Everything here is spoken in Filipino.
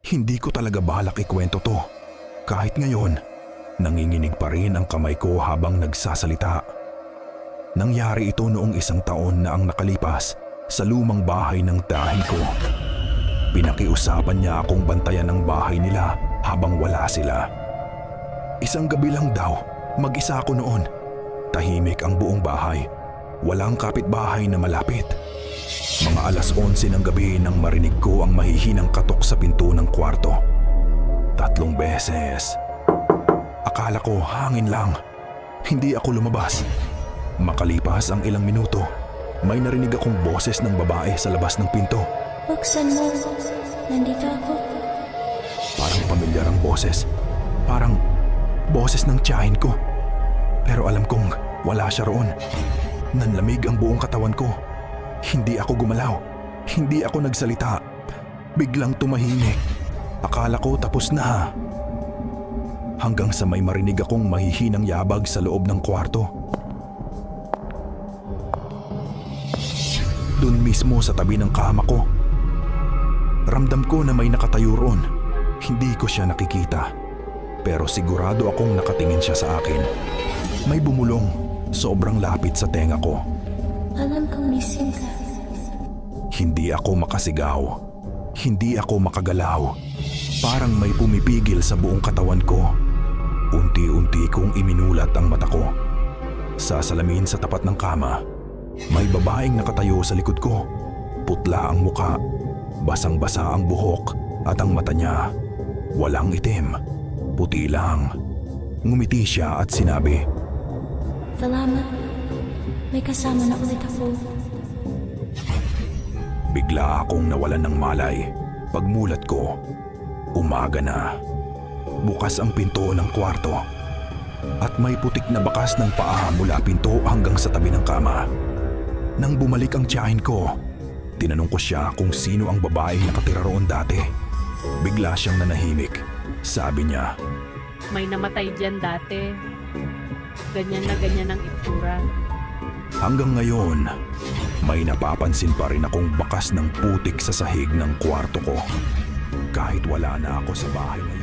Hindi ko talaga balak ikwento to. Kahit ngayon, nanginginig pa rin ang kamay ko habang nagsasalita. Nangyari ito noong 1 taon na ang nakalipas sa lumang bahay ng tiyahin ko. Pinakiusapan niya akong bantayan ang bahay nila habang wala sila. Isang gabi lang daw, mag-isa ako noon. Tahimik ang buong bahay. Walang kapitbahay na malapit. Mga alas 11 ng gabi nang marinig ko ang mahihinang katok sa pinto ng kwarto. 3 beses. Akala ko hangin lang. Hindi ako lumabas. Makalipas ang ilang minuto, may narinig akong boses ng babae sa labas ng pinto. Buksan mo. Nandito ako. Parang pamilyar ang boses. Parang boses ng tiyahin ko. Pero alam kong wala siya roon. Nanlamig ang buong katawan ko. Hindi ako gumalaw. Hindi ako nagsalita. Biglang tumahimik. Akala ko tapos na. Hanggang sa may marinig akong mahihinang yabag sa loob ng kwarto. Doon mismo sa tabi ng kama ko. Ramdam ko na may nakatayo roon. Hindi ko siya nakikita. Pero sigurado akong nakatingin siya sa akin. May bumulong, sobrang lapit sa tenga ko. Alam kong missing ka. Hindi ako makasigaw. Hindi ako makagalaw. Parang may pumipigil sa buong katawan ko. Unti-unti kong iminulat ang mata ko. Sa salamin sa tapat ng kama, may babaeng nakatayo sa likod ko. Putla ang muka, basang-basa ang buhok at ang mata niya. Walang itim, puti lang. Ngumiti siya at sinabi, Salamat. May kasama na ulit ako. Bigla akong nawalan ng malay. Pagmulat ko, umaga na. Bukas ang pinto ng kwarto at may putik na bakas ng paa mula pinto hanggang sa tabi ng kama. Nang bumalik ang tiyahin ko, tinanong ko siya kung sino ang babaeng nakatira roon dati. Bigla siyang nanahimik. Sabi niya, May namatay dyan dati. Ganyan na ganyan ang itsura. hanggang ngayon, may napapansin pa rin akong bakas ng putik sa sahig ng kwarto ko. Kahit wala na ako sa bahay na